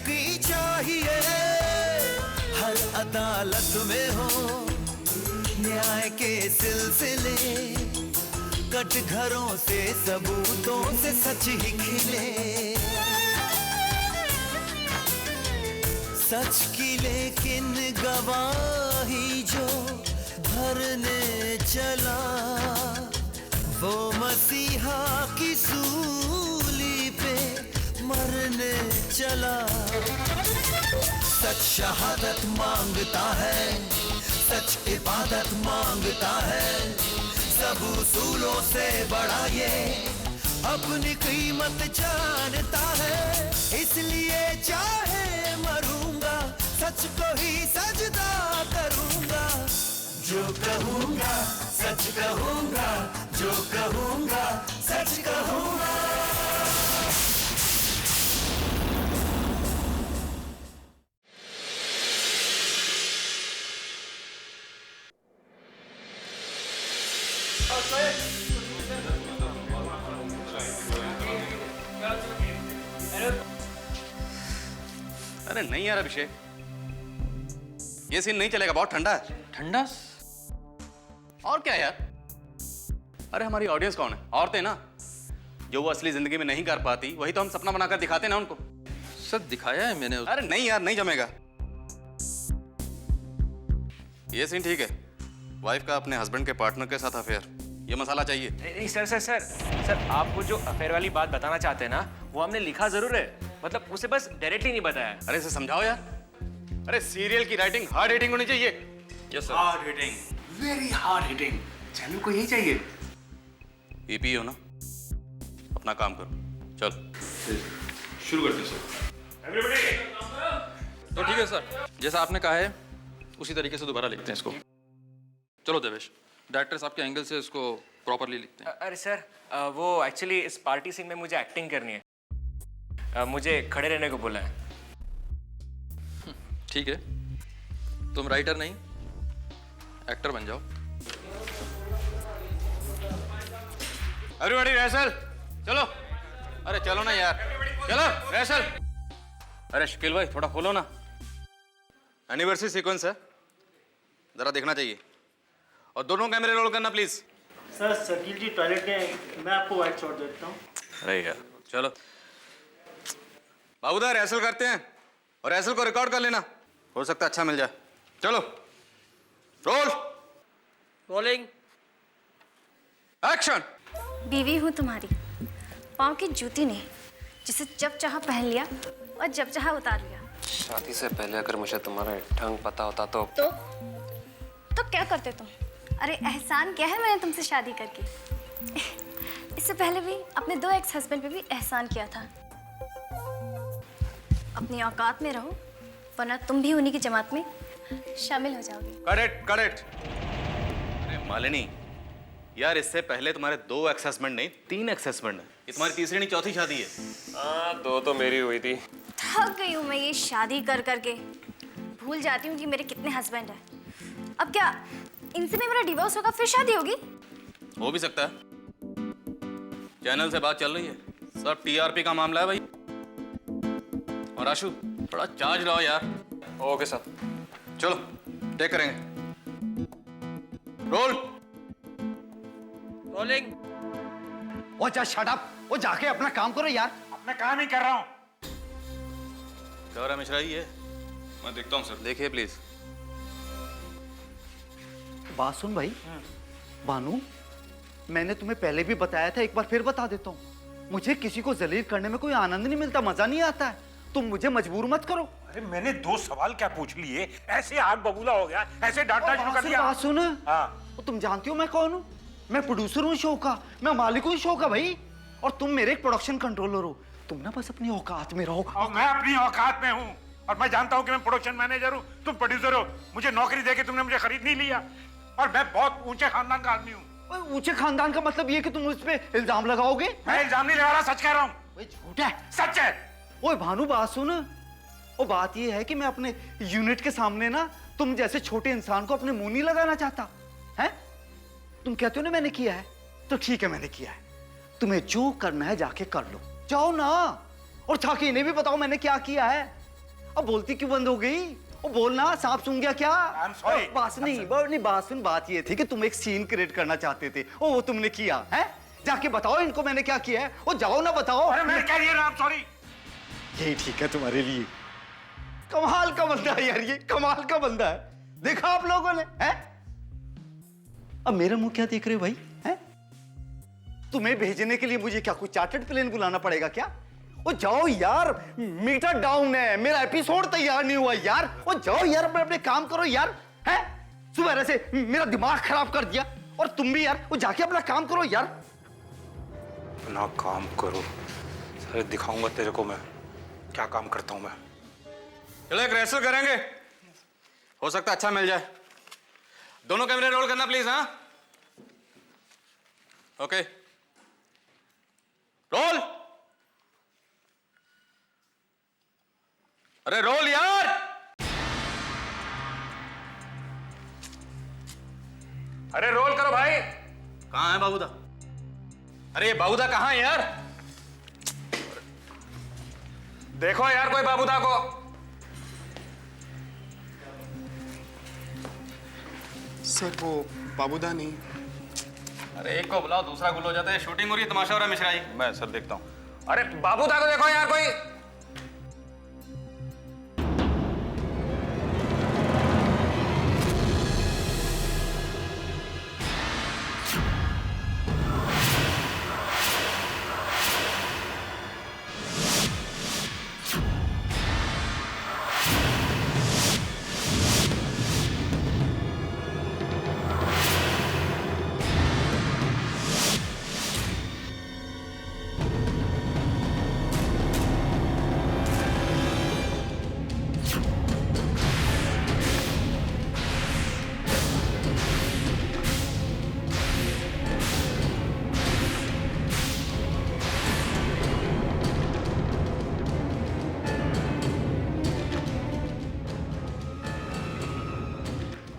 तरक्की चाहिए, हर अदालत में हो न्याय के सिलसिले, कटघरों से सबूतों से सच ही खिले। सच की लेकिन गवाही जो भरने चला, वो मसीहा की सूली पे मरने चला। सच शहादत मांगता है, सच इबादत मांगता है, सब उसूलों से बड़ा ये अपनी कीमत जानता है। इसलिए चाहे मरूंगा, सच को ही सजदा करूंगा। जो कहूंगा सच कहूंगा, जो कहूंगा सच कहूंगा। अरे नहीं यार अभिषेक, ये सीन नहीं चलेगा, बहुत ठंडा है। ठंडा? और क्या यार? अरे हमारी ऑडियंस कौन है? औरतें ना, जो वो असली जिंदगी में नहीं कर पाती, वही तो हम सपना बनाकर दिखाते ना उनको। सर दिखाया है मैंने अरे नहीं यार, नहीं जमेगा। ये सीन ठीक है, वाइफ का अपने हस्बैंड के पार्टनर के साथ अफेयर, ये मसाला चाहिए। नहीं सर सर सर सर, आपको जो अफेयर वाली बात बताना चाहते हैं ना, वो हमने लिखा जरूर है, मतलब उसे बस डायरेक्टली नहीं बताया। अरे इसे समझाओ यार। अरे सीरियल की राइटिंग हार्ड हिटिंग होनी चाहिए। Yes sir. Hard hitting, very hard hitting, channel को यही चाहिए। ईपी हो ना, अपना काम करो, चल शुरू करते हैं सर। तो ठीक है सर, जैसा आपने कहा है उसी तरीके से दोबारा लिखते हैं इसको। चलो देवेश, डायरेक्टर साहब के एंगल से इसको प्रॉपरली लिखते हैं। अरे सर, वो एक्चुअली इस पार्टी सीन में मुझे एक्टिंग करनी है, मुझे खड़े रहने को बोला है। ठीक है, तुम राइटर नहीं एक्टर बन जाओ। एवरीबॉडी रिहर्सल, चलो। अरे चलो ना यार, चलो रिहर्सल। अरे शकील भाई थोड़ा खोलो ना, एनिवर्सरी सीक्वेंस है, जरा देखना चाहिए। और दोनों कैमरे रोल करना please. Sir Shakeel ji toilet गए, मैं आपको वाइट शॉट देता हूँ। अरे यार चलो बाबूदा, रिहर्सल करते हैं और रिहर्सल को रिकॉर्ड कर लेना, हो सकता है अच्छा मिल जाए। चलो रोल, रोलिंग, एक्शन। बीवी हूँ तुम्हारी, पाँव की जूती नहीं, जिसे जब चाहा पहन लिया और जब चाहा उतार लिया। शादी से पहले अगर मुझे तुम्हारा ढंग पता होता तो क्या करते तुम? अरे एहसान क्या है मैंने तुमसे शादी करके। इससे पहले भी अपने 2 एक्स हस्बैंड पे भी एहसान किया था। अपनी औकात में रहो, वरना तुम भी उन्हीं की जमात में शामिल हो जाओगे। Correct correct. अरे मालिनी यार, इससे पहले तुम्हारे 2 एक्स हस्बैंड नहीं 3 एक्स हस्बैंड है, ये तुम्हारी तीसरी नहीं चौथी शादी है। हाँ 2 तो मेरी हुई थी। थक गई हूँ मैं ये शादी कर करके, भूल जाती हूँ कि मेरे कितने हस्बैंड हैं। अब क्या इनसे भी मेरा डिवोर्स होगा, फिर शादी होगी? हो भी सकता है, चैनल से बात चल रही है, सब टीआरपी का मामला है भाई। और आशु थोड़ा चार्ज रहो यार। Okay sir. चलो टेक करेंगे, रोल। रोलिंग। ओ जा शट अप, वो जाके अपना काम करो यार। अपना काम ही कर रहा हूँ। गौरव मिश्रा ही है, मैं देखता हूँ सर। देखिए प्लीज। बात सुन भाई, बानू, मैंने तुम्हें पहले भी बताया था, एक बार फिर बता देता हूँ, मुझे किसी को जलील करने में कोई आनंद नहीं मिलता, मजा नहीं आता है। तुम मुझे मजबूर मत करो। अरे मैंने 2 सवाल क्या पूछ लिए, ऐसे आग बबूला हो गया, ऐसे डांटना शुरू कर दिया। बात सुन, हाँ। तुम जानती हो मैं कौन हूँ? मैं प्रोड्यूसर हूँ शो का, मैं मालिक हूँ शो का भाई, और तुम मेरे एक प्रोडक्शन कंट्रोलर हो। तुम ना बस अपनी औकात में रहो। और मैं अपनी औकात में हूँ, और मैं जानता हूँ कि मैं प्रोडक्शन मैनेजर हूँ, तुम प्रोड्यूसर हो। मुझे नौकरी देके तुमने मुझे खरीद नहीं लिया, और मैं बहुत ऊंचे खानदान का आदमी हूँ। ऊंचे खानदान का मतलब ये कि तुम उस पे इल्जाम लगाओगे? मैं इल्जाम नहीं लगा रहा, सच कह रहा हूँ। झूठ है। सच है। ओए भानु बात सुन, वो बात ये है कि मैं अपने यूनिट के सामने ना तुम जैसे छोटे इंसान को अपने मुंह नहीं लगाना चाहता है। तुम कहते हो ना मैंने किया है, तो ठीक है मैंने किया है। तुम्हें जो करना है जाके कर लो, जाओ ना, और जाके इन्हें भी बताओ मैंने क्या किया है। अब बोलती क्यों बंद हो गई? वो बोलना, सांप सूंघ गया क्या? I'm sorry. बात नहीं, बात सुन, बात ये थी कि तुम एक सीन क्रिएट करना चाहते थे, वो तुमने किया है। जाके बताओ इनको मैंने क्या किया है। वो जाओ ना बताओ। अरे मैं क्या I'm sorry. यही ठीक है तुम्हारे लिए। कमाल का बंदा है यार, ये कमाल का बंदा है। देखा आप लोगों ने, हैं? अब मेरा मुंह क्या देख रहे हो भाई, हैं? तुम्हें भेजने के लिए मुझे क्या कोई चार्टर्ड प्लेन बुलाना पड़ेगा क्या? ओ जाओ यार, मीटर डाउन है, मेरा एपिसोड तैयार नहीं हुआ यार। ओ जाओ यार, अपने काम करो यार, हैं? सुबह से मेरा दिमाग खराब कर दिया, और तुम भी यार, वो जाके अपना काम करो यार। अपना काम करो, सारे दिखाऊंगा तेरे को मैं क्या काम करता हूं मैं। चलो एक रेसल करेंगे, हो सकता है अच्छा मिल जाए। दोनों कैमरे रोल करना प्लीज। हाँ, ओके, रोल। अरे रोल यार। अरे रोल करो भाई। कहां है बाबूदा? अरे ये बाबूदा कहां है यार? देखो यार कोई बाबूदा को। सर वो बाबूदा नहीं। अरे एक को बुलाओ, दूसरा गुल हो जाता है। शूटिंग हो रही है, तमाशा हो रहा है मिश्रा जी। मैं सब देखता हूँ। अरे बाबूदा को देखो यार कोई।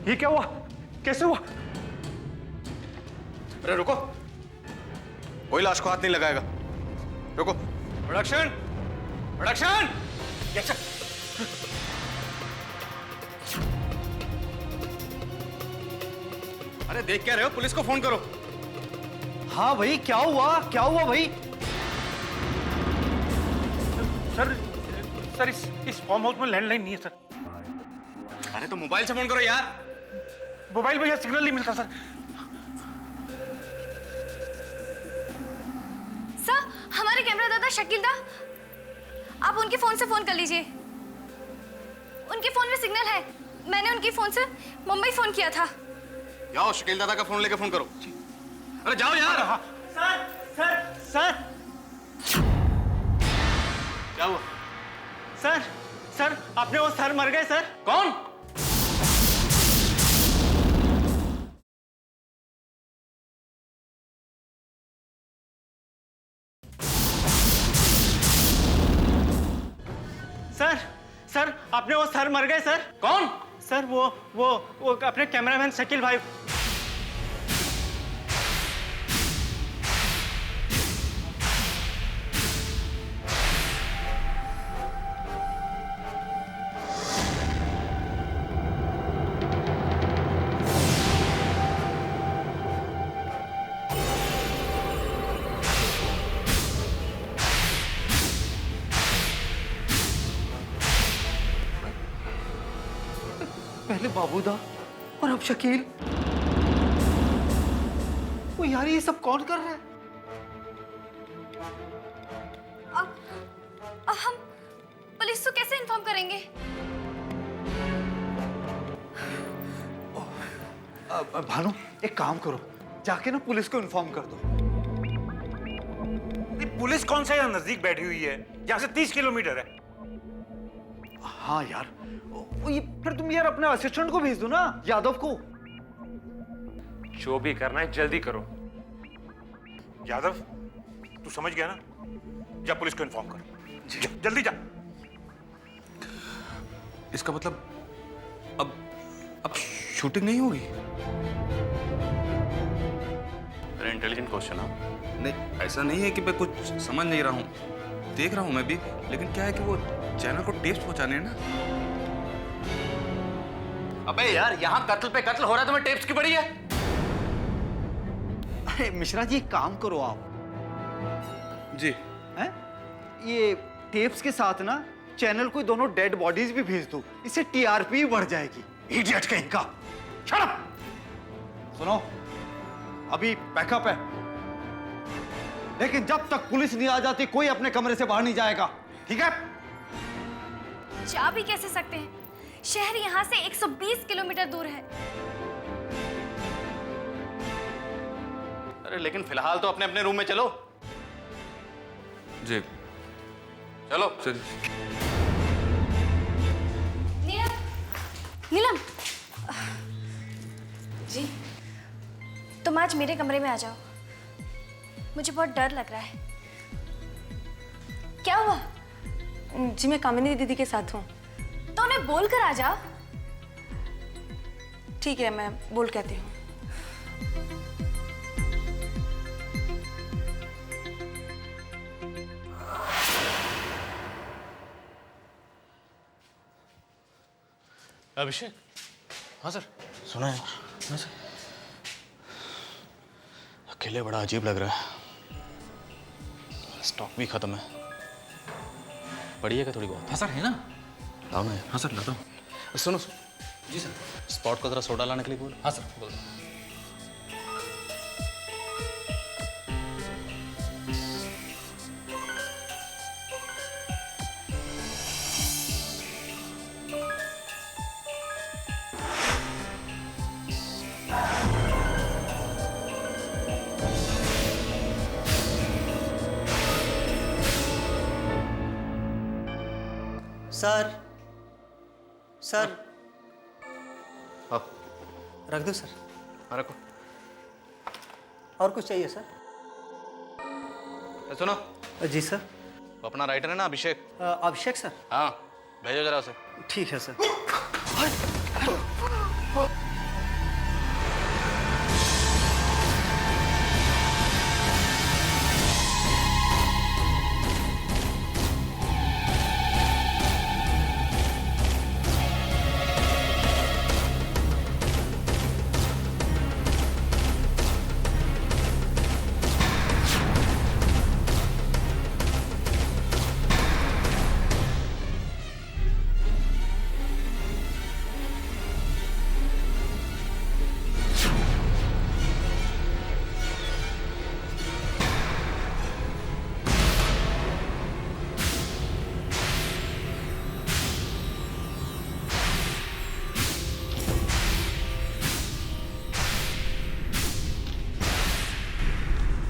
ये क्या हुआ? कैसे हुआ? अरे रुको, कोई लाश को हाथ नहीं लगाएगा। रुको, प्रोडक्शन, प्रोडक्शन। Yes sir. अरे देख क्या रहे हो? पुलिस को फोन करो। हाँ भाई, क्या हुआ, क्या हुआ भाई? सर इस फार्म हाउस में लैंडलाइन नहीं है सर। अरे तो मोबाइल से फोन करो यार। मोबाइल में यह सिग्नल नहीं मिलता सर। सर, हमारे कैमरा दादा शकील दा, आप उनके फोन से फोन कर लीजिए। उनके फोन में सिग्नल है। मैंने उनके फोन से मुंबई फोन किया था। जाओ शकील दादा का फोन लेके फोन करो। अरे जाओ यार। सर सर सर क्या हुआ? सर सर, अपने वो सर मर गए सर। कौन? सर सर, अपने वो सर मर गए सर। कौन? सर वो अपने कैमरामैन शकील भाई। पहले बाबूदा और अब शकील। वो यार, ये सब कौन कर रहा है? अब हम पुलिस को कैसे इन्फॉर्म करेंगे? भानु, एक काम करो, जाके ना पुलिस को इन्फॉर्म कर दो। पुलिस कौन सा यहाँ नजदीक बैठी हुई है? यहाँ से 30 किलोमीटर है। हाँ यार, ये फिर तुम यार अपने असिस्टेंट को भेज दो ना, यादव को। जो भी करना है जल्दी करो। यादव, तू समझ गया ना? जा पुलिस को इन्फॉर्म कर। जल्दी जा। इसका मतलब अब शूटिंग नहीं होगी? अरे इंटेलिजेंट क्वेश्चन। हाँ नहीं, ऐसा नहीं है कि मैं कुछ समझ नहीं रहा हूँ। देख रहा हूँ मैं भी, लेकिन क्या है कि वो चैनल को टेप्स पहुंचाने हैं ना। अबे यार, यहाँ कत्ल पे कत्ल हो रहा है, तुम्हें टेप्स की पड़ी है? अरे मिश्रा जी, एक काम करो आप जी। हैं? ये टेप्स के साथ ना चैनल को दोनों डेड बॉडीज भी भेज दो, इससे टीआरपी बढ़ जाएगी। इडियट कहीं का। Shut up! सुनो, अभी बैकअप है, लेकिन जब तक पुलिस नहीं आ जाती कोई अपने कमरे से बाहर नहीं जाएगा, ठीक है? जा भी कैसे सकते हैं? शहर यहाँ से 120 किलोमीटर दूर है। अरे लेकिन फिलहाल तो अपने अपने रूम में चलो। जी चलो। चलिए। नीलम, नीलम, जी तुम आज मेरे कमरे में आ जाओ, मुझे बहुत डर लग रहा है। क्या हुआ? जी मैं कामिनी दीदी के साथ हूँ। तो उन्हें बोल कर आ जाओ। ठीक है, मैं बोल कहती हूँ। अभिषेक। हाँ सर। सुना है? हाँ सर। अकेले बड़ा अजीब लग रहा है। स्टॉक भी खत्म है। पड़ी है क्या थोड़ी बहुत? हाँ सर, है ना? लाओ ना यार। हाँ सर, लाता हूँ। सुनो जी सर। स्पॉट को जरा सोडा लाने के लिए बोल। हाँ सर, बोल। सर, सर हाँ रख दो सर। हाँ रखो। और कुछ चाहिए सर? सुनो जी सर। वो अपना राइटर है ना अभिषेक? अभिषेक सर? हाँ भेजो जरा उसे। ठीक है सर।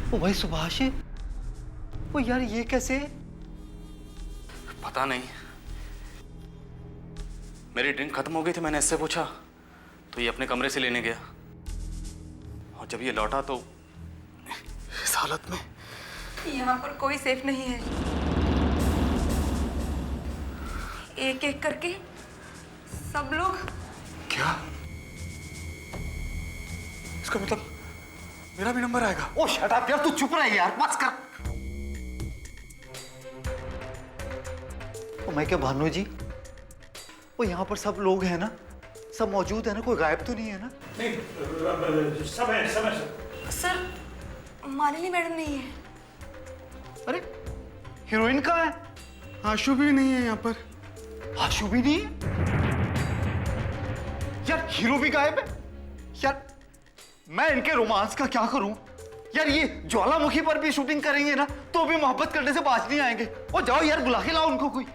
ओ भाई सुभाष, ओ यार ये कैसे? पता नहीं, मेरी ड्रिंक खत्म हो गई थी, मैंने इससे पूछा तो ये अपने कमरे से लेने गया, और जब ये लौटा तो इस हालत में। यहाँ पर कोई सेफ नहीं है। एक एक करके सब लोग। क्या? इसका मतलब मेरा भी नंबर आएगा? ओ शट अप यार, तू चुप रह यार, बस कर। ओ मैं क्या भानु जी, ओ यहाँ पर सब लोग हैं ना, सब मौजूद है ना, कोई गायब तो नहीं है ना? नहीं, सब है सर। सर मालिनी मैडम नहीं है। अरे हीरोइन कहाँ है? आशु भी नहीं है यहाँ पर। आशु भी नहीं है यार, हीरो भी गायब है यार। मैं इनके रोमांस का क्या करूं यार? ये ज्वालामुखी पर भी शूटिंग करेंगे ना तो भी मोहब्बत करने से बाज नहीं आएंगे। ओ जाओ यार, बुला के लाओ उनको कोई।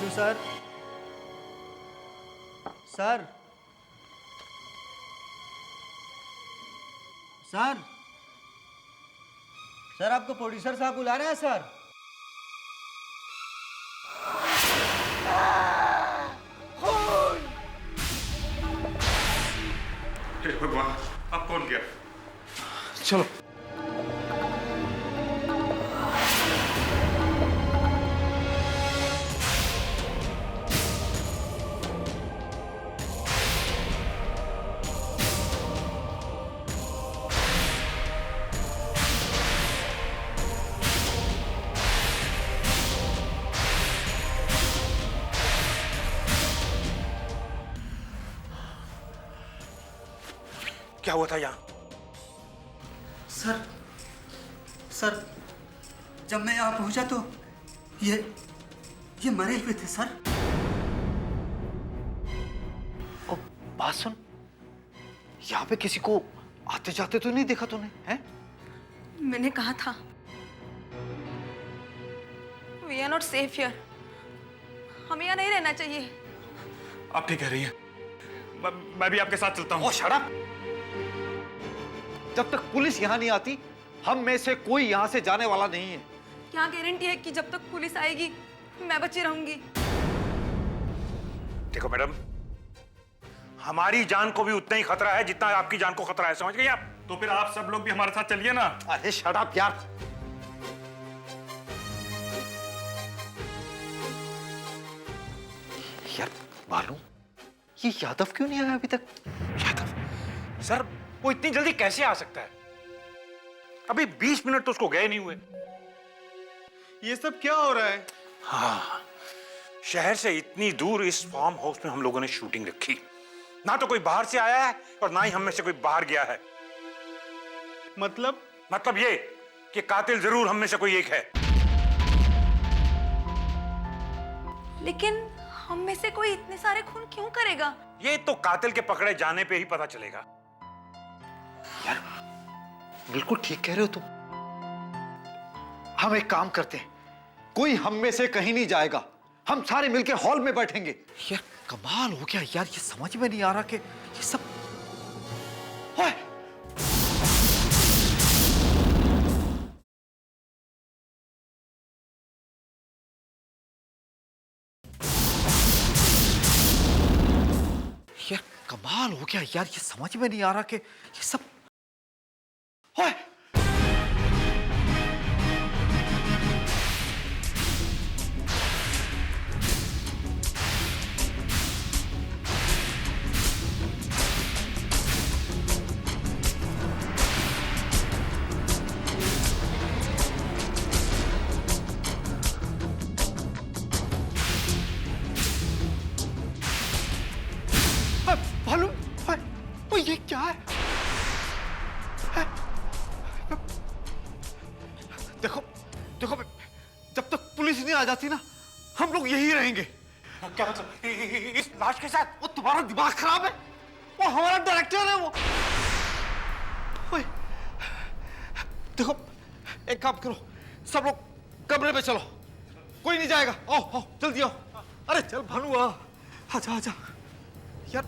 आशु सर, सर, सर, सर आपको प्रोड्यूसर साहब बुला रहे हैं सर। हे भगवान, अब कौन गया? चलो। क्या हुआ था यहाँ? सर, सर, जब मैं यहाँ पहुंचा तो ये मरे हुए थे सर। ओ, बात सुन, यहाँ पे किसी को आते जाते तो नहीं देखा तूने, हैं? मैंने कहा था we are not safe here, हमें यहाँ नहीं रहना चाहिए। आप ठीक कह रही हैं। मैं भी आपके साथ चलता हूँ। Shut up! जब तक पुलिस यहाँ नहीं आती, हम में से कोई यहाँ से जाने वाला नहीं है। क्या गारंटी है कि जब तक पुलिस आएगी मैं बची रहूंगी? देखो मैडम, हमारी जान को भी उतना ही खतरा है जितना आपकी जान को खतरा है, समझ गई आप? तो फिर आप सब लोग भी हमारे साथ चलिए ना। अरे शट अप यार! यार मालूम, ये यादव क्यों नहीं आया अभी तक? यादव? सर, वो इतनी जल्दी कैसे आ सकता है? अभी 20 मिनट तो उसको गए नहीं हुए। ये सब क्या हो रहा है? हाँ, शहर से इतनी दूर इस फार्म हाउस में हम लोगों ने शूटिंग रखी। ना तो कोई बाहर से आया है और ना ही हम में से कोई बाहर गया है। मतलब ये कि कातिल जरूर हम में से कोई एक है। लेकिन हम में से कोई इतने सारे खून क्यों करेगा? ये तो कातिल के पकड़े जाने पे ही पता चलेगा। यार बिल्कुल ठीक कह रहे हो तुम। हम एक काम करते हैं, कोई हम में से कहीं नहीं जाएगा, हम सारे मिलके हॉल में बैठेंगे। यार कमाल हो गया यार, ये समझ में नहीं आ रहा कि ये सब ओए! यार कमाल हो गया यार, ये समझ में नहीं आ रहा कि ये सब ओए! भालू, ओए ये क्या है? देखो देखो, जब तक पुलिस नहीं आ जाती ना, हम लोग यही रहेंगे। क्या मतलब? इस लाश के साथ? वो तुम्हारा दिमाग खराब है? वो हमारा डायरेक्टर है वो। ओए, देखो एक काम करो, सब लोग कमरे में चलो, कोई नहीं जाएगा। आओ आओ जल्दी आओ। अरे चल भानु आ, आजा आजा यार।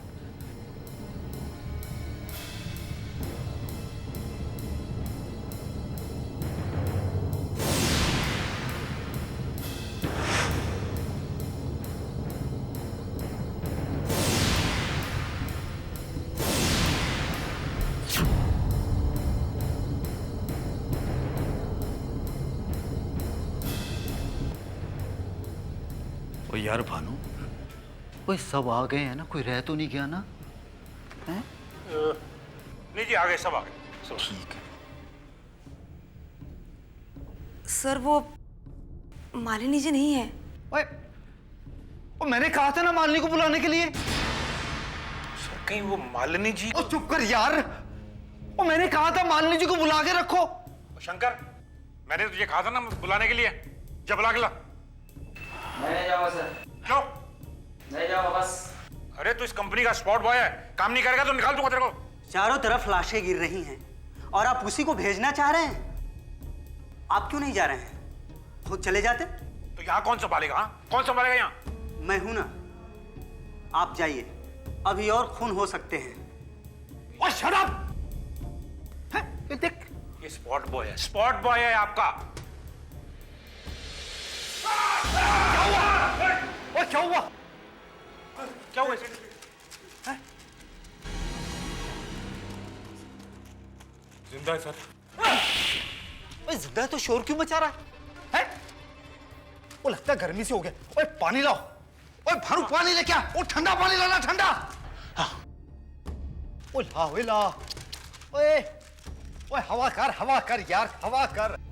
ओ यार भानु, वो सब आ गए हैं ना, कोई रह तो नहीं गया ना? हैं? नहीं जी, आ गए, सब आ गए। ठीक है। सर वो मालिनी जी नहीं है। ओए, ओ मैंने कहा था ना मालिनी को बुलाने के लिए। सर कहीं वो मालिनी जी? ओ चुप कर यार, ओ मैंने कहा था मालिनी जी को बुला के रखो। शंकर, मैंने तुझे कहा था ना बुलाने के लिए, जब बुला के ला। नहीं जाऊंगा सर। क्यों? नहीं जाऊंगा बस। अरे तू इस कंपनी का स्पॉट बॉय है, काम नहीं करेगा तो निकाल दूंगा तेरे को। चारों तरफ लाशें गिर रही हैं और आप उसी को भेजना चाह रहे हैं। आप क्यों नहीं जा रहे हैं? खुद चले जाते। तो यहाँ कौन संभालेगा? हाँ, कौन संभालेगा यहाँ? मैं हूं ना, आप जाइए, अभी और खून हो सकते हैं। और शट अप! ये देख, ये स्पॉट बॉय है, स्पॉट बॉय है आपका। क्या हुआ? ओए क्या हुआ? क्या हुआ इसे? जिंदा है सर। ओए जिंदा है तो शोर क्यों मचा रहा है? वो लगता है गर्मी से हो गया। ओए पानी लाओ। ओए भानु पानी लेके आ। ओ ठंडा पानी लाना, ठंडा। हाँ। ओ ला, ओए ला। ओए ओए हवा कर यार, हवा कर।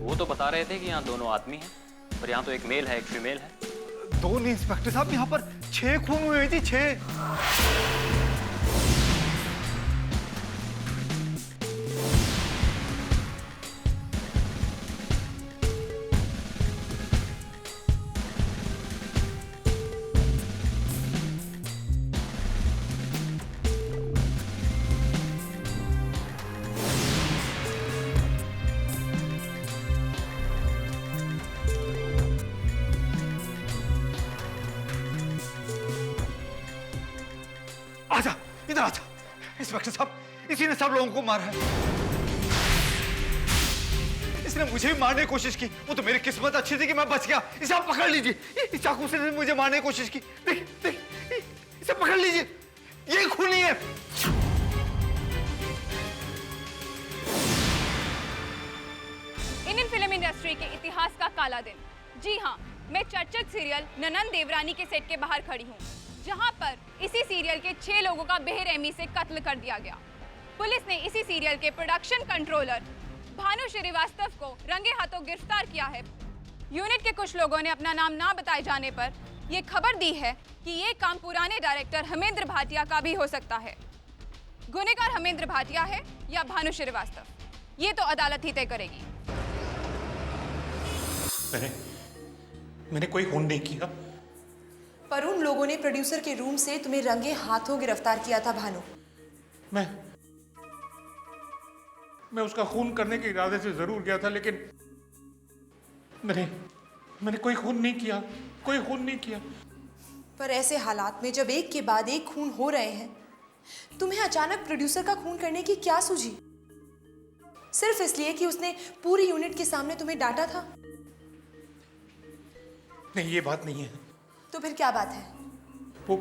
वो तो बता रहे थे कि यहाँ दोनों आदमी हैं, पर यहाँ तो एक मेल है, एक फीमेल है। दो नहीं इंस्पेक्टर साहब, यहाँ पर 6 खून हुए जी, 6। आजा, इधर आजा। इंस्पेक्टर साहब, इसी ने सब लोगों को मारा है। इसने मुझे भी मारने की कोशिश की। वो तो मेरी किस्मत अच्छी थी कि मैं बच गया। इसे आप पकड़ लीजिए। इस चाकू से मुझे मारने की कोशिश की। देखिए, देखिए, इसे पकड़ लीजिए। ये खूनी है। इंडियन फिल्म इंडस्ट्री के इतिहास का काला दिन। जी हाँ, मैं चर्चित सीरियल ननन देवरानी के सेट के बाहर खड़ी हूँ, जहाँ पर इसी सीरियल के 6 लोगों का बेरहमी से कत्ल कर दिया गया। पुलिस ने इसी सीरियल के प्रोडक्शन कंट्रोलर भानु श्रीवास्तव को रंगे हाथों गिरफ्तार किया है। यूनिट के कुछ लोगों ने अपना नाम ना बताए जाने पर यह खबर दी है कि ये काम पुराने डायरेक्टर हमेंद्र भाटिया का भी हो सकता है। गुनहगार हमेंद्र भाटिया है या भानु श्रीवास्तव, ये तो अदालत ही तय करेगी। मैंने कोई खून नहीं किया। पर उन लोगों ने प्रोड्यूसर के रूम से तुम्हें रंगे हाथों गिरफ्तार किया था भानु। मैं उसका खून करने के इरादे से जरूर गया था, लेकिन मैंने कोई खून नहीं किया, कोई खून नहीं किया। पर ऐसे हालात में जब एक के बाद एक खून हो रहे हैं, तुम्हें अचानक प्रोड्यूसर का खून करने की क्या सूझी? सिर्फ इसलिए कि उसने पूरी यूनिट के सामने तुम्हें डांटा था? नहीं, ये बात नहीं है। तो फिर क्या बात है? वो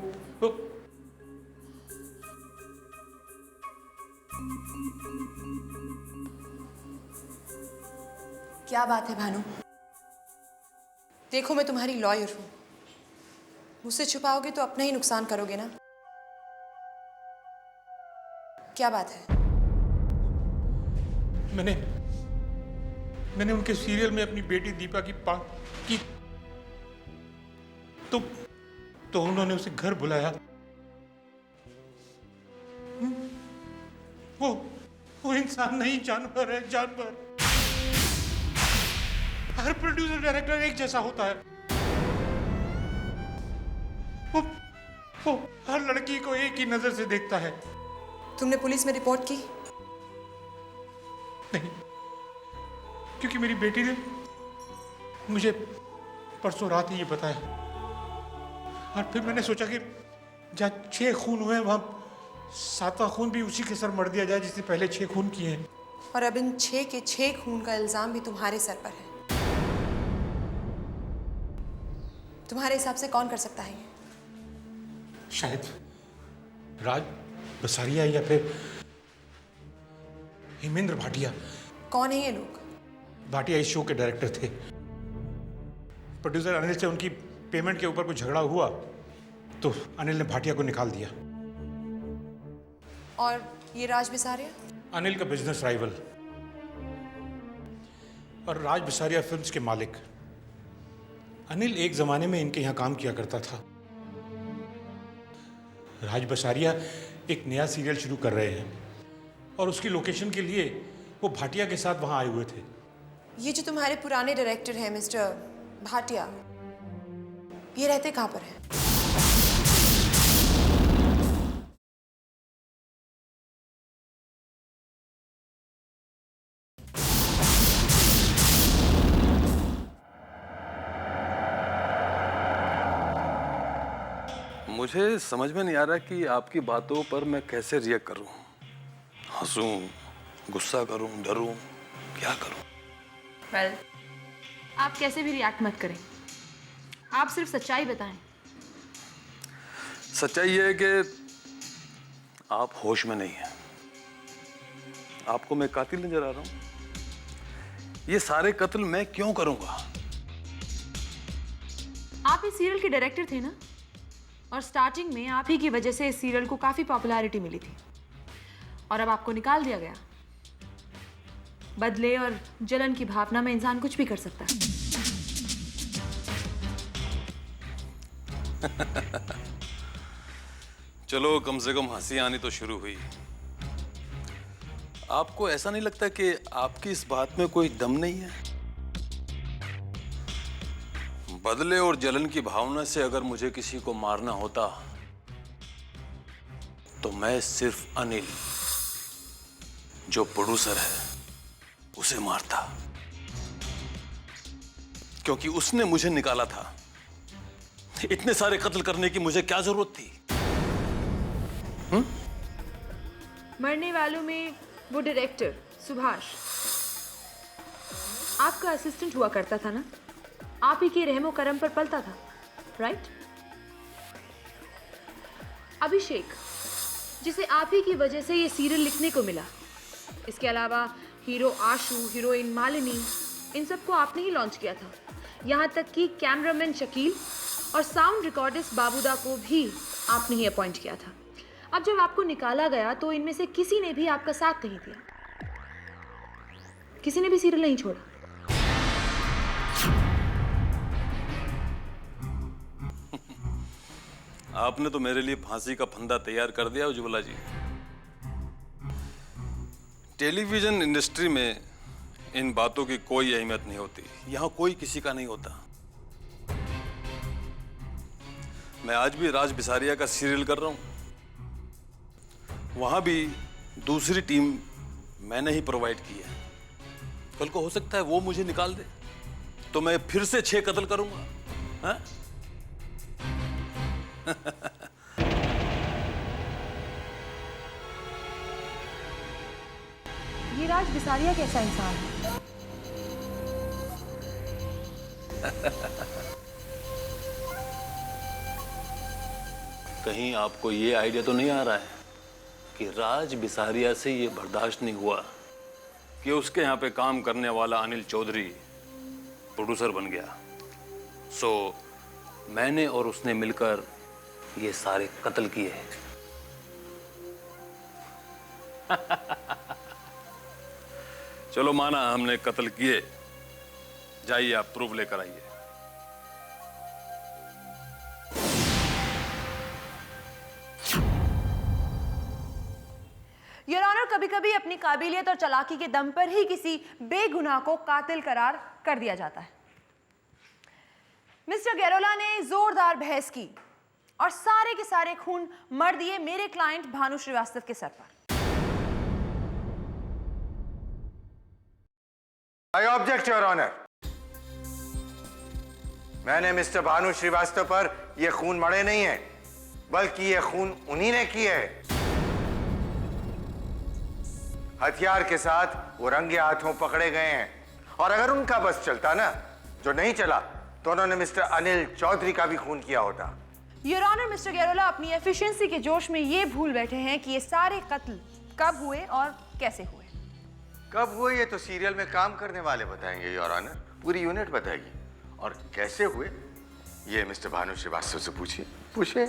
क्या बात है भानु? देखो, मैं तुम्हारी लॉयर हूं। मुझसे छुपाओगे तो अपना ही नुकसान करोगे ना। क्या बात है? मैंने उनके सीरियल में अपनी बेटी दीपा की तो उन्होंने उसे घर बुलाया। वो इंसान नहीं, जानवर है, जानवर। हर प्रोड्यूसर डायरेक्टर एक जैसा होता है। वो हर लड़की को एक ही नजर से देखता है। तुमने पुलिस में रिपोर्ट की? नहीं, क्योंकि मेरी बेटी ने मुझे परसों रात ही ये बताया, और फिर मैंने सोचा कि जहाँ 6 खून हुए वहां 7वां खून भी उसी के सर मर दिया जाए जिसने पहले 6 खून किए हैं। और अब इन 6 के 6 खून का इल्जाम भी तुम्हारे सर पर है। तुम्हारे हिसाब से कौन कर सकता है ये? शायद राज बसारिया या फिर हेमेंद्र भाटिया। कौन है ये लोग? भाटिया इस शो के डायरेक्टर थे। प्रोड्यूसर अनिल से उनकी पेमेंट के ऊपर कुछ झगड़ा हुआ तो अनिल ने भाटिया को निकाल दिया। और ये राज बिसारिया? अनिल का बिजनेस राइवल और राज बिसारिया फिल्म्स के मालिक। अनिल एक जमाने में इनके यहाँ काम किया करता था। राज बसारिया एक नया सीरियल शुरू कर रहे हैं और उसकी लोकेशन के लिए वो भाटिया के साथ वहाँ आए हुए थे। ये जो तुम्हारे पुराने डायरेक्टर हैं मिस्टर भाटिया, ये रहते कहाँ पर हैं? मुझे समझ में नहीं आ रहा कि आपकी बातों पर मैं कैसे रिएक्ट करूं। हंसूं, गुस्सा करूं, डरूं, क्या करूं? वेल, आप कैसे भी रिएक्ट मत करें, आप सिर्फ सच्चाई बताएं। सच्चाई ये है कि आप होश में नहीं हैं। आपको मैं कातिल नजर आ रहा हूं। ये सारे कत्ल मैं क्यों करूंगा? आप इस सीरियल के डायरेक्टर थे ना, और स्टार्टिंग में आप ही की वजह से इस सीरियल को काफी पॉपुलैरिटी मिली थी, और अब आपको निकाल दिया गया। बदले और जलन की भावना में इंसान कुछ भी कर सकता है। चलो, कम से कम हंसी आनी तो शुरू हुई। आपको ऐसा नहीं लगता कि आपकी इस बात में कोई दम नहीं है? बदले और जलन की भावना से अगर मुझे किसी को मारना होता तो मैं सिर्फ अनिल, जो प्रोड्यूसर है, उसे मारता, क्योंकि उसने मुझे निकाला था। इतने सारे कत्ल करने की मुझे क्या जरूरत थी? मरने वालों में वो डायरेक्टर सुभाष आपका असिस्टेंट हुआ करता था ना, आप ही के रहमो करम पर पलता था, राइट? अभिषेक, जिसे आप ही की वजह से ये सीरियल लिखने को मिला। इसके अलावा हीरो आशु, हीरोइन मालिनी, इन सबको आपने ही लॉन्च किया था। यहाँ तक कि कैमरामैन शकील और साउंड रिकॉर्डिस्ट बाबूदा को भी आपने ही अपॉइंट किया था। अब जब आपको निकाला गया तो इनमें से किसी ने भी आपका साथ नहीं दिया, किसी ने भी सीरियल नहीं छोड़ा। आपने तो मेरे लिए फांसी का फंदा तैयार कर दिया उज्ज्वला जी। टेलीविजन इंडस्ट्री में इन बातों की कोई अहमियत नहीं होती। यहां कोई किसी का नहीं होता। मैं आज भी राज बिसारिया का सीरियल कर रहा हूं। वहां भी दूसरी टीम मैंने ही प्रोवाइड की है। कल को हो सकता है वो मुझे निकाल दे तो मैं फिर से 6 कत्ल करूंगा। हाँ? ये राज बिसारिया कैसा इंसान है? कहीं आपको ये आइडिया तो नहीं आ रहा है कि राज बिसारिया से ये बर्दाश्त नहीं हुआ कि उसके यहाँ पे काम करने वाला अनिल चौधरी प्रोड्यूसर बन गया। सो मैंने और उसने मिलकर ये सारे कत्ल किए। चलो माना हमने कत्ल किए, जाइए आप प्रूफ लेकर आइए। योर ऑनर, कभी-कभी अपनी काबिलियत और चालाकी के दम पर ही किसी बेगुनाह को कातिल करार कर दिया जाता है। मिस्टर गैरोला ने जोरदार बहस की और सारे के सारे खून मर दिए मेरे क्लाइंट भानु श्रीवास्तव के सर पर। I object your honour. मैंने मिस्टर भानु श्रीवास्तव पर यह खून मढ़े नहीं है, बल्कि यह खून उन्हीं ने किए है। हथियार के साथ वो रंगे हाथों पकड़े गए हैं, और अगर उनका बस चलता ना, जो नहीं चला, तो उन्होंने मिस्टर अनिल चौधरी का भी खून किया होता। योर ऑनर, मिस्टर गैरोला अपनी एफिशिएंसी के जोश में ये भूल बैठे हैं कि ये सारे कत्ल कब हुए और कैसे हुए। कब हुए ये तो सीरियल में काम करने वाले बताएंगे योर ऑनर, पूरी यूनिट बताएगी। और कैसे हुए ये मिस्टर भानु श्रीवास्तव से पूछिए।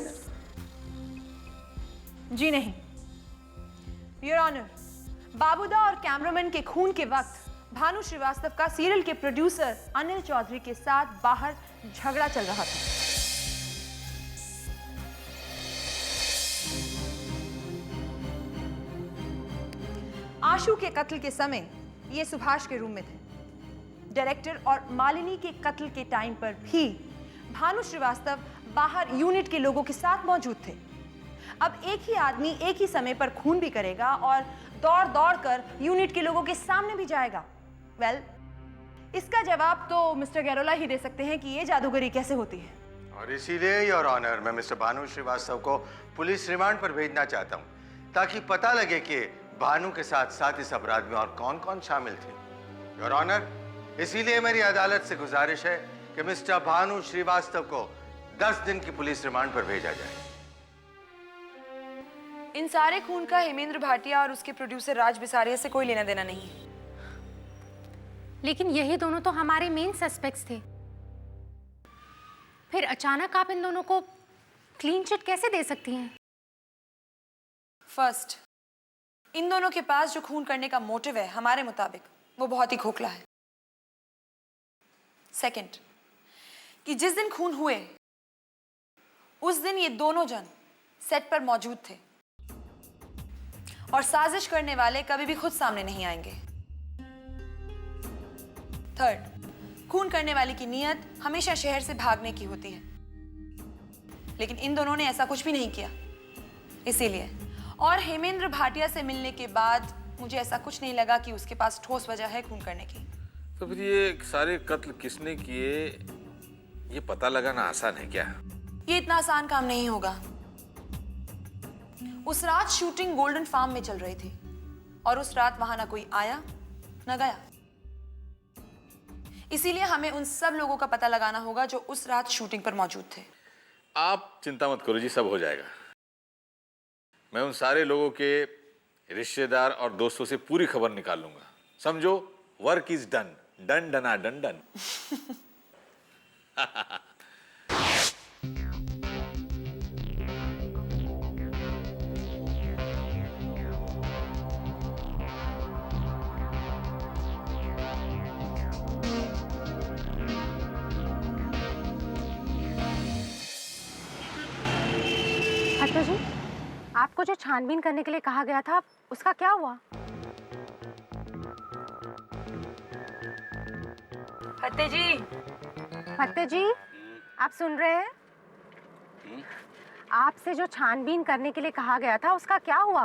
जी नहीं योर ऑनर, बाबूदा और कैमरामैन के खून के वक्त भानु श्रीवास्तव का सीरियल के प्रोड्यूसर अनिल चौधरी के साथ बाहर झगड़ा चल रहा था। आशु के कत्ल के समय ये सुभाष के रूम में थे। डायरेक्टर और मालिनी के कत्ल के टाइम पर भी भानु श्रीवास्तव बाहर यूनिट के लोगों के साथ मौजूद थे। अब एक ही आदमी एक ही समय पर खून भी करेगा और दौड़ दौड़ कर यूनिट के लोगों के सामने भी जाएगा। वेल, इसका जवाब तो मिस्टर गैरोला ही दे सकते हैं कि ये जादूगरी कैसे होती है। और इसीलिए योर ऑनर, मैं मिस्टर भानु श्रीवास्तव को पुलिस रिमांड पर भेजना चाहता हूं ताकि पता लगे कि भानु के साथ साथ इस अपराध में और कौन कौन शामिल थे। योर ऑनर, इसीलिए मेरी अदालत से गुजारिश है कि मिस्टर भानु श्रीवास्तव को 10 दिन की पुलिस रिमांड पर भेजा जाए। इन सारे खून का हेमेंद्र भाटिया और उसके प्रोड्यूसर राज बिसारिया से कोई लेना देना नहीं। लेकिन यही दोनों तो हमारे मेन सस्पेक्ट्स थे। फिर अचानक आप इन दोनों को क्लीन चिट कैसे दे सकती हैं? फर्स्ट, इन दोनों के पास जो खून करने का मोटिव है हमारे मुताबिक वो बहुत ही खोखला है। सेकंड, कि जिस दिन खून हुए उस दिन ये दोनों जन सेट पर मौजूद थे और साजिश करने वाले कभी भी खुद सामने नहीं आएंगे। थर्ड, खून करने वाले की नीयत हमेशा शहर से भागने की होती है, लेकिन इन दोनों ने ऐसा कुछ भी नहीं किया। इसीलिए और हेमेंद्र भाटिया से मिलने के बाद मुझे ऐसा कुछ नहीं लगा कि उसके पास ठोस वजह है खून करने की। तो फिर ये सारे कत्ल किसने किए ये पता लगाना आसान है क्या? ये इतना आसान काम नहीं होगा। उस रात शूटिंग गोल्डन फार्म में चल रही थी और उस रात वहां ना कोई आया ना गया। इसीलिए हमें उन सब लोगों का पता लगाना होगा जो उस रात शूटिंग पर मौजूद थे। आप चिंता मत करो जी, सब हो जाएगा। मैं उन सारे लोगों के रिश्तेदार और दोस्तों से पूरी खबर निकाल लूंगा। समझो, वर्क इज डन। डन डना डन डन। फतेह जी, आपको जो छानबीन करने के लिए कहा गया था उसका क्या हुआ? फतेह जी, फतेह जी, आप सुन रहे हैं? आपसे जो छानबीन करने के लिए कहा गया था उसका क्या हुआ?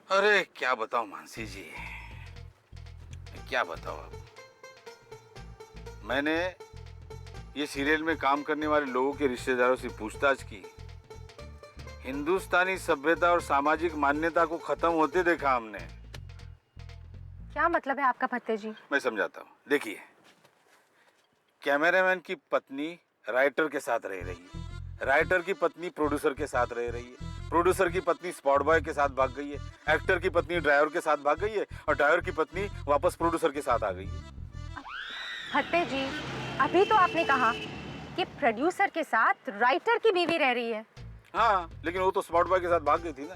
अरे क्या बताऊं मानसी जी, क्या बताऊं। अब मैंने ये सीरियल में काम करने वाले लोगों के रिश्तेदारों से पूछताछ की। हिंदुस्तानी सभ्यता और सामाजिक मान्यता को खत्म होते देखा हमने। क्या मतलब है आपका फतेह जी? मैं समझाता हूँ। देखिए, कैमरामैन की पत्नी राइटर के साथ रह रही है, राइटर की पत्नी प्रोड्यूसर के साथ रह रही है, प्रोड्यूसर की पत्नी स्पॉट बॉय के साथ भाग गई है, एक्टर की पत्नी ड्राइवर के साथ भाग गई है और ड्राइवर की पत्नी वापस प्रोड्यूसर के साथ आ गई है। फतेह जी, अभी तो आपने कहा कि प्रोड्यूसर के साथ राइटर की बीवी रह रही है। हाँ, लेकिन वो तो स्पॉट बॉय के साथ भाग गई थी ना।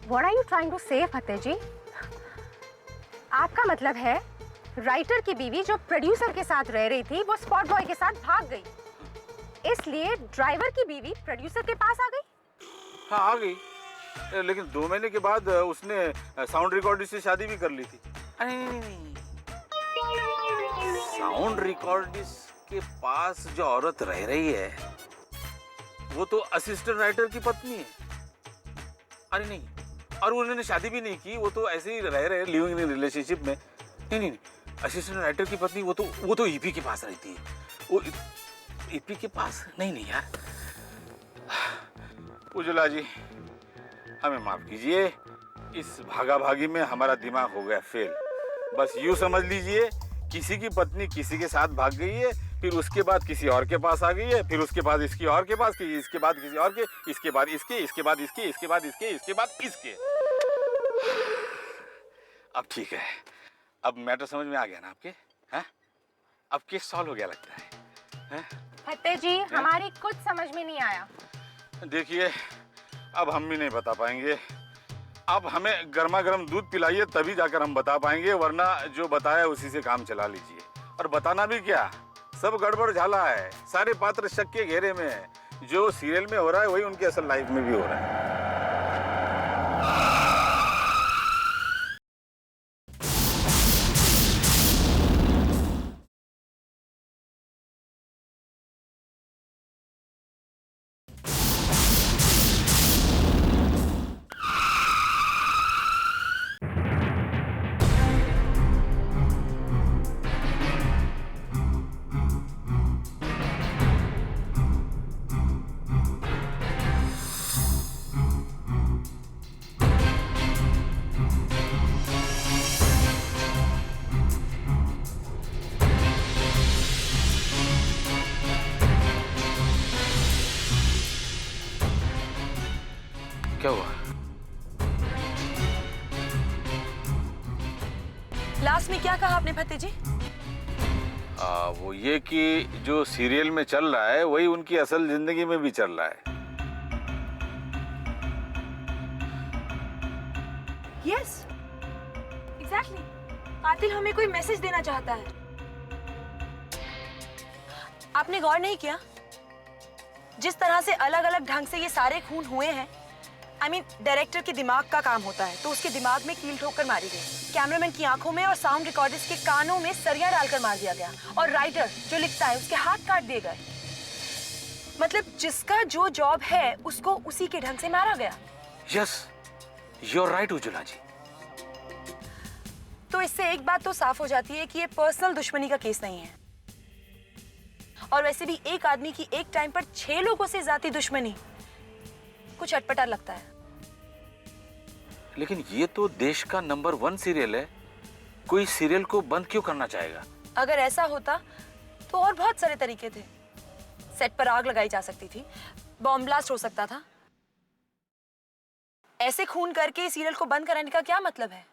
What are you trying to say, फतेह जी? आपका मतलब है राइटर की बीवी जो प्रोड्यूसर के साथ रह रही थी वो स्पॉट बॉय के साथ भाग गई, इसलिए ड्राइवर की बीवी प्रोड्यूसर के पास आ गई? हाँ, आ गई, लेकिन 2 महीने के बाद उसने साउंड रिकॉर्डिस्ट से शादी भी कर ली थी। नहीं, साउंड रिकॉर्डिस्ट के पास जो औरत रह रही है वो तो असिस्टेंट राइटर की पत्नी है। अरे नहीं, और उन्होंने शादी भी नहीं की, वो तो ऐसे ही रह रहे लिविंग इन रिलेशनशिप में। नहीं, असिस्टेंट राइटर की पत्नी वो तो ईपी के पास रहती है। वो ईपी के पास नहीं यार। उज्ज्वला जी, हमें माफ कीजिए, इस भागा भागी में हमारा दिमाग हो गया फेल। बस यूं समझ लीजिए, किसी की पत्नी किसी के साथ भाग गई है, फिर उसके बाद किसी और के पास आ गई है, फिर उसके बाद इसकी और के पास, इसके बाद किसी और के, इसके बाद इसके, इसके बाद इसके, इसके बाद इसके, इसके बाद इसके। अब ठीक है, अब मैटर समझ में आ गया ना आपके? हैं? अब केस सॉल्व हो गया लगता है? फतेह जी, हमारी कुछ समझ में नहीं आया। देखिए, अब हम भी नहीं बता पाएंगे, आप हमें गर्मा गर्म दूध पिलाइए, तभी जाकर हम बता पाएंगे, वरना जो बताया उसी से काम चला लीजिए। और बताना भी क्या, सब गड़बड़ झाला है, सारे पात्र शक के घेरे में है। जो सीरियल में हो रहा है वही उनकी असल लाइफ में भी हो रहा है। क्या हुआ? लास्ट में क्या कहा आपने भतीजी? वो ये कि जो सीरियल में चल रहा है वही उनकी असल जिंदगी में भी चल रहा है। Yes, exactly. कातिल हमें कोई मैसेज देना चाहता है। आपने गौर नहीं किया जिस तरह से अलग अलग ढंग से ये सारे खून हुए हैं? डायरेक्टर के दिमाग का काम होता है, तो उसके दिमाग में कील ठोकर मारी गई, कैमरामैन की आंखों में और साउंड रिकॉर्डर्स के कानों में सरिया डालकर मार दिया गया, और राइटर जो लिखता है उसके हाथ काट दिए गए। मतलब जिसका जो जॉब है उसको उसी के ढंग से मारा गया। Yes, you are right Ujjwala ji. तो इससे एक बात तो साफ हो जाती है कि ये पर्सनल दुश्मनी का केस नहीं है। और वैसे भी एक आदमी की एक टाइम पर 6 लोगों से ज्यादा दुश्मनी कुछ अटपटा लगता है। लेकिन ये तो देश का नंबर 1 सीरियल है, कोई सीरियल को बंद क्यों करना चाहेगा? अगर ऐसा होता तो और बहुत सारे तरीके थे। सेट पर आग लगाई जा सकती थी, बॉम्ब ब्लास्ट हो सकता था। ऐसे खून करके सीरियल को बंद कराने का क्या मतलब है?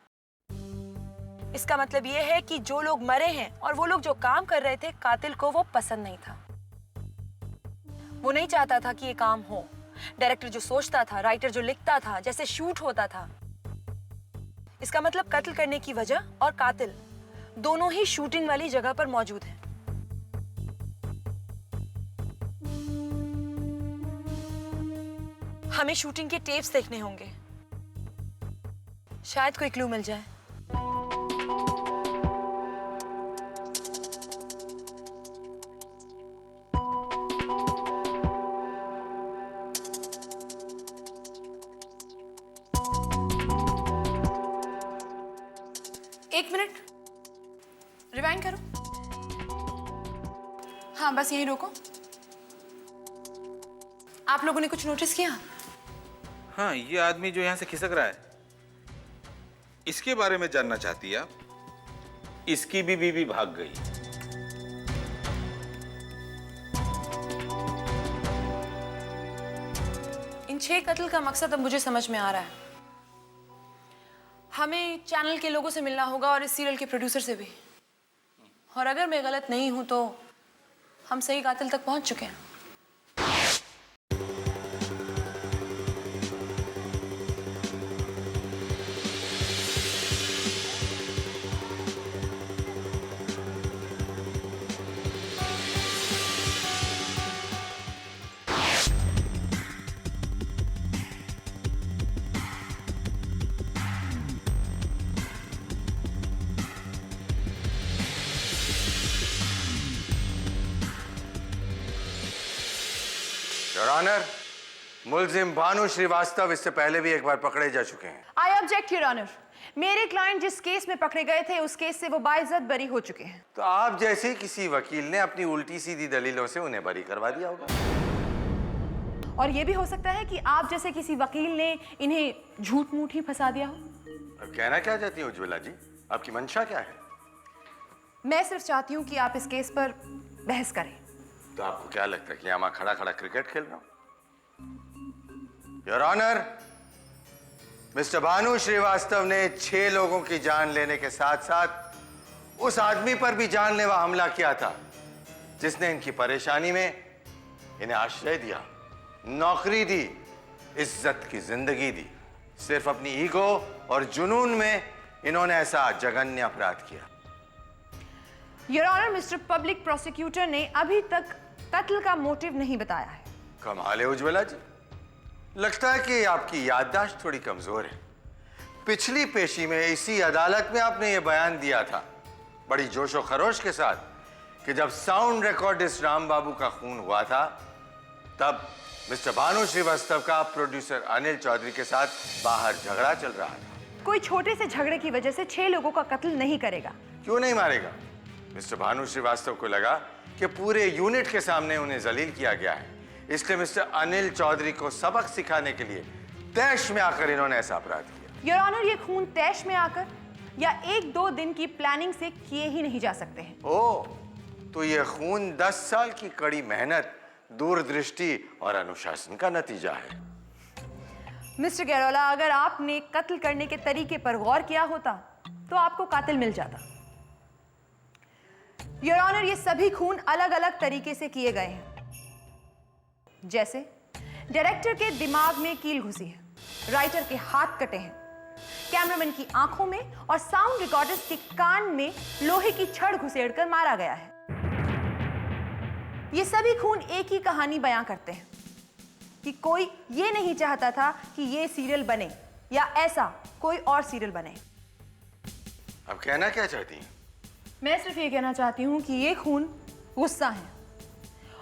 इसका मतलब यह है कि जो लोग मरे हैं और वो लोग जो काम कर रहे थे, कातिल को वो पसंद नहीं था। वो नहीं चाहता था कि ये काम हो। डायरेक्टर जो सोचता था, राइटर जो लिखता था, जैसे शूट होता था। इसका मतलब कत्ल करने की वजह और कातिल दोनों ही शूटिंग वाली जगह पर मौजूद हैं। हमें शूटिंग के टेप्स देखने होंगे, शायद कोई क्लू मिल जाए। एक मिनट, रिवाइंड करो। हाँ, बस यहीं रोको। आप लोगों ने कुछ नोटिस किया? हाँ, ये आदमी जो यहाँ से खिसक रहा है, इसके बारे में जानना चाहती है आप? इसकी भी बीवी भाग गई। इन 6 कत्ल का मकसद अब मुझे समझ में आ रहा है। हमें चैनल के लोगों से मिलना होगा और इस सीरियल के प्रोड्यूसर से भी। और अगर मैं गलत नहीं हूं तो हम सही कातिल तक पहुंच चुके हैं। योर ऑनर, मुलजिम भानु श्रीवास्तव इससे पहले भी एक बार पकड़े जा चुके हैं। I object your honour. मेरे क्लाइंट जिस केस में पकड़े गए थे उस केस से वो बाइज्जत बरी हो चुके हैं। तो आप जैसे किसी वकील ने अपनी उल्टी सीधी दलीलों से उन्हें बरी करवा दिया होगा। और ये भी हो सकता है कि आप जैसे किसी वकील ने इन्हें झूठ मूठ ही फंसा दिया हो। अब कहना क्या चाहती हैं उज्ज्वला जी? आपकी मंशा क्या है? मैं सिर्फ चाहती हूँ कि आप इस केस पर बहस करें। तो आपको क्या लगता है कि मैं खड़ा खड़ा क्रिकेट खेल रहा हूं? Your honour, mister Bhanu Srivastava ने 6 लोगों की जान लेने के साथ साथ उस आदमी पर भी जानलेवा हमला किया था जिसने इनकी परेशानी में इन्हें आश्रय दिया, नौकरी दी, इज्जत की जिंदगी दी। सिर्फ अपनी ईगो और जुनून में इन्होंने ऐसा जघन्य अपराध किया। Your honour, mister public prosecutor ने अभी तक कत्ल का मोटिव नहीं बताया है। कमाल है उज्ज्वला जी, लगता है कि आपकी याददाश्त थोड़ी कमजोर है। पिछली पेशी में इसी अदालत में आपने ये बयान दिया था बड़ी जोशो खरोश के साथ कि जब साउंड रिकॉर्डिस्ट राम बाबू का खून हुआ था तब मिस्टर भानु श्रीवास्तव का प्रोड्यूसर अनिल चौधरी के साथ बाहर झगड़ा चल रहा था। कोई छोटे से झगड़े की वजह से 6 लोगों का कत्ल नहीं करेगा। क्यों नहीं मारेगा? मिस्टर भानु श्रीवास्तव को लगा कि पूरे यूनिट के सामने उन्हें जलील किया गया है, इसलिए मिस्टर अनिल चौधरी को सबक सिखाने के लिए तैश में आकर इन्होंने ऐसा अपराध किया। योर ऑनर, ये खून तैश में आकर या 1-2 दिन की प्लानिंग से किए ही नहीं जा सकते हैं। ओह, तो ये खून 10 साल की कड़ी मेहनत, दूरदृष्टि और अनुशासन का नतीजा है। मिस्टर गैरोला, अगर आपने कत्ल करने के तरीके पर गौर किया होता तो आपको कातिल मिल जाता। योर ऑनर, ये सभी खून अलग अलग तरीके से किए गए हैं। जैसे डायरेक्टर के दिमाग में कील घुसी है, राइटर के हाथ कटे हैं, कैमरामैन की आंखों में और साउंड रिकॉर्डर्स के कान में लोहे की छड़ घुसेड़कर मारा गया है। ये सभी खून एक ही कहानी बयां करते हैं कि कोई ये नहीं चाहता था कि ये सीरियल बने या ऐसा कोई और सीरियल बने। अब कहना क्या चाहती हैं? मैं सिर्फ ये कहना चाहती हूँ कि ये खून गुस्सा है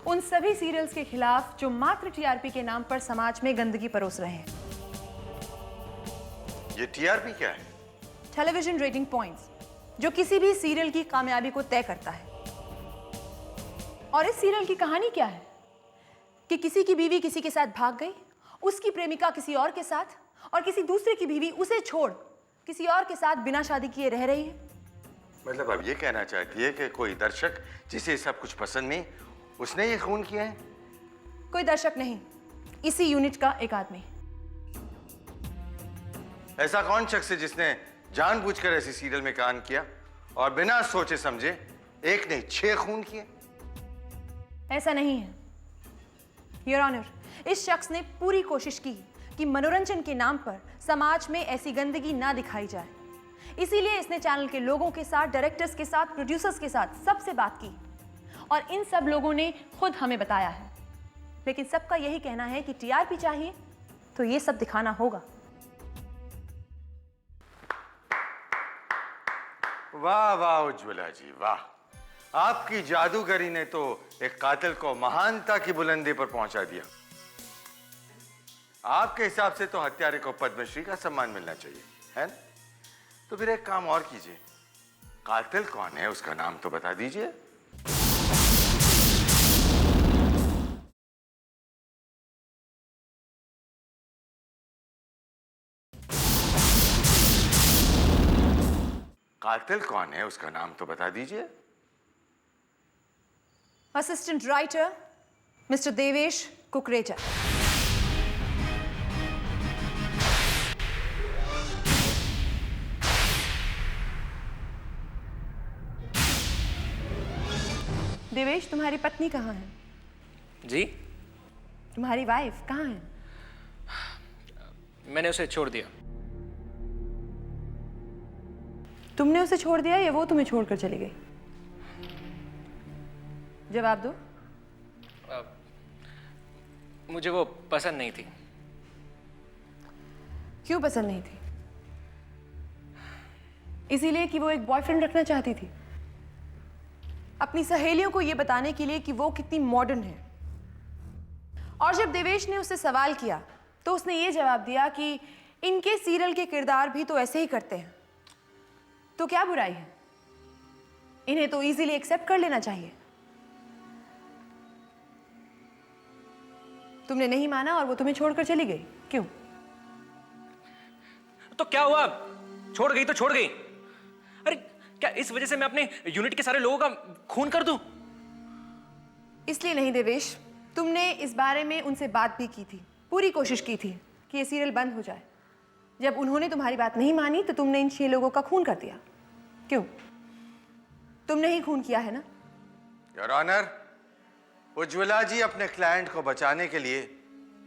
उन सभी सीरियल्स के खिलाफ जो मात्र टीआरपी के नाम पर समाज में गंदगी परोस रहे हैं। ये टीआरपी क्या है? टेलीविजन रेटिंग पॉइंट्स, जो किसी भी सीरियल की कामयाबी को तय करता है। और इस सीरियल की कहानी क्या है कि किसी की बीवी किसी के साथ भाग गई, उसकी प्रेमिका किसी और के साथ, और किसी दूसरे की बीवी उसे छोड़ किसी और के साथ बिना शादी किए रह रही है। मतलब अब ये कहना चाहती है कि कोई दर्शक जिसे सब कुछ पसंद नहीं, उसने ये खून किया है? कोई दर्शक नहीं, इसी यूनिट का एक आदमी। ऐसा कौन शख्स है जिसने जानबूझकर ऐसी सीरियल में काम किया और बिना सोचे समझे 1 नहीं 6 खून किए? ऐसा नहीं है योर ऑनर, इस शख्स ने पूरी कोशिश की कि मनोरंजन के नाम पर समाज में ऐसी गंदगी ना दिखाई जाए। इसीलिए इसने चैनल के लोगों के साथ, डायरेक्टर्स के साथ, प्रोड्यूसर्स के साथ सबसे बात की और इन सब लोगों ने खुद हमें बताया है। लेकिन सबका यही कहना है कि टीआरपी चाहिए तो ये सब दिखाना होगा। वाह वाह उज्ज्वला जी, वाह! आपकी जादूगरी ने तो एक कातिल को महानता की बुलंदी पर पहुंचा दिया। आपके हिसाब से तो हत्यारे को पद्मश्री का सम्मान मिलना चाहिए, है ना? तो फिर एक काम और कीजिए, कातिल कौन है उसका नाम तो बता दीजिए। कातिल कौन है उसका नाम तो बता दीजिए। Assistant writer mister Devesh Kukreja. Devesh, तुम्हारी पत्नी कहाँ है? जी? तुम्हारी वाइफ कहाँ है? मैंने उसे छोड़ दिया। तुमने उसे छोड़ दिया या वो तुम्हें छोड़कर चली गई? जवाब दो। मुझे वो पसंद नहीं थी। क्यों पसंद नहीं थी? इसीलिए कि वो एक बॉयफ्रेंड रखना चाहती थी, अपनी सहेलियों को ये बताने के लिए कि वो कितनी मॉडर्न है। और जब देवेश ने उससे सवाल किया तो उसने ये जवाब दिया कि इनके सीरियल के किरदार भी तो ऐसे ही करते हैं, तो क्या बुराई है, इन्हें तो इजीली एक्सेप्ट कर लेना चाहिए। तुमने नहीं माना और वो तुम्हें छोड़कर चली गई, क्यों? तो क्या हुआ, छोड़ गई तो छोड़ गई। अरे क्या इस वजह से मैं अपने यूनिट के सारे लोगों का खून कर दूं? इसलिए नहीं देवेश, तुमने इस बारे में उनसे बात भी की थी, पूरी कोशिश की थी कि ये सीरियल बंद हो जाए। जब उन्होंने तुम्हारी बात नहीं मानी तो तुमने इन 6 लोगों का खून कर दिया। क्यों? तुमने ही खून किया है ना? योर ऑनर, उज्ज्वला जी अपने क्लाइंट को बचाने के लिए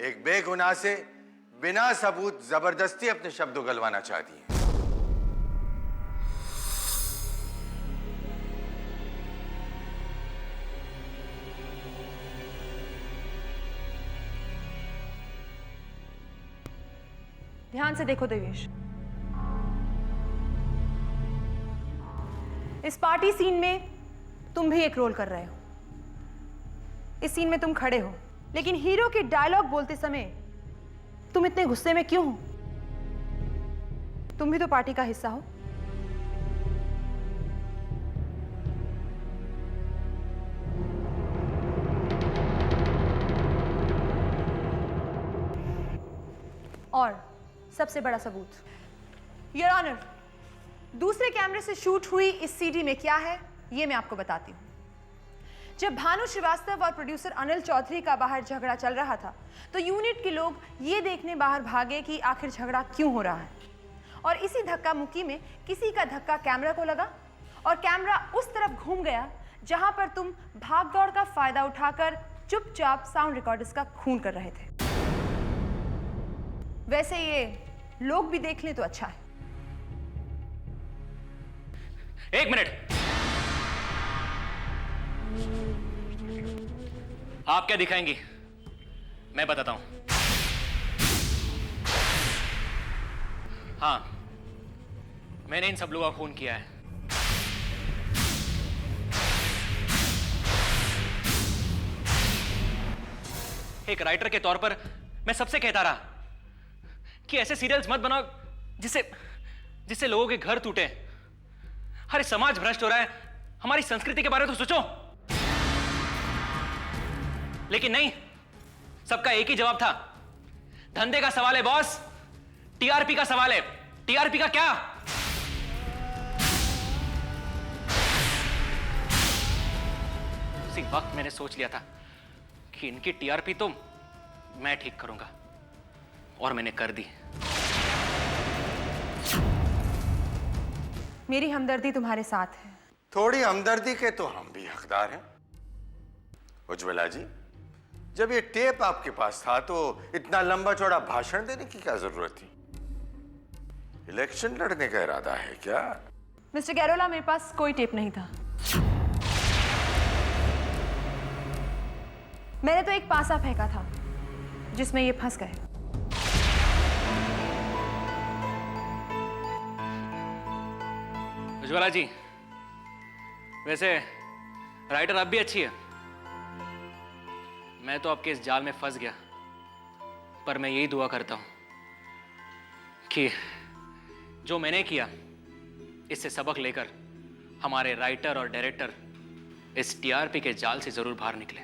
एक बेगुनाह से बिना सबूत जबरदस्ती अपने शब्दों गलवाना चाहती हैं। ध्यान से देखो देवेश, इस पार्टी सीन में तुम भी एक रोल कर रहे हो। इस सीन में तुम खड़े हो, लेकिन हीरो के डायलॉग बोलते समय तुम इतने गुस्से में क्यों हो? तुम भी तो पार्टी का हिस्सा हो। और सबसे बड़ा सबूत, योर ऑनर, दूसरे कैमरे से शूट हुई इस सीडी में क्या है ये मैं आपको बताती हूँ। जब भानु श्रीवास्तव और प्रोड्यूसर अनिल चौधरी का बाहर झगड़ा चल रहा था तो यूनिट के लोग ये देखने बाहर भागे कि आखिर झगड़ा क्यों हो रहा है, और इसी धक्का मुक्की में किसी का धक्का कैमरा को लगा और कैमरा उस तरफ घूम गया जहां पर तुम भाग दौड़ का फायदा उठाकर चुपचाप साउंड रिकॉर्डर्स का खून कर रहे थे। वैसे ये लोग भी देख लें तो अच्छा है। एक मिनट, आप क्या दिखाएंगी मैं बताता हूं। हाँ, मैंने इन सब लोगों का खून किया है। एक राइटर के तौर पर मैं सबसे कहता रहा कि ऐसे सीरियल्स मत बनाओ जिससे लोगों के घर टूटे। अरे समाज भ्रष्ट हो रहा है, हमारी संस्कृति के बारे में तो सोचो। लेकिन नहीं, सबका एक ही जवाब था, धंधे का सवाल है बॉस, टीआरपी का सवाल है। टीआरपी का क्या? उसी वक्त मैंने सोच लिया था कि इनकी टीआरपी तो मैं ठीक करूंगा, और मैंने कर दी। मेरी हमदर्दी तुम्हारे साथ है। थोड़ी हमदर्दी के तो हम भी हकदार हैं। उज्ज्वला जी, जब ये टेप आपके पास था तो इतना लंबा चौड़ा भाषण देने की क्या जरूरत थी? इलेक्शन लड़ने का इरादा है क्या? मिस्टर गैरोला, मेरे पास कोई टेप नहीं था। मैंने तो एक पासा फेंका था जिसमें ये फंस गए। उज्ज्वला जी, वैसे राइटर अब भी अच्छी है। मैं तो आपके इस जाल में फंस गया, पर मैं यही दुआ करता हूं कि जो मैंने किया इससे सबक लेकर हमारे राइटर और डायरेक्टर इस टीआरपी के जाल से जरूर बाहर निकले।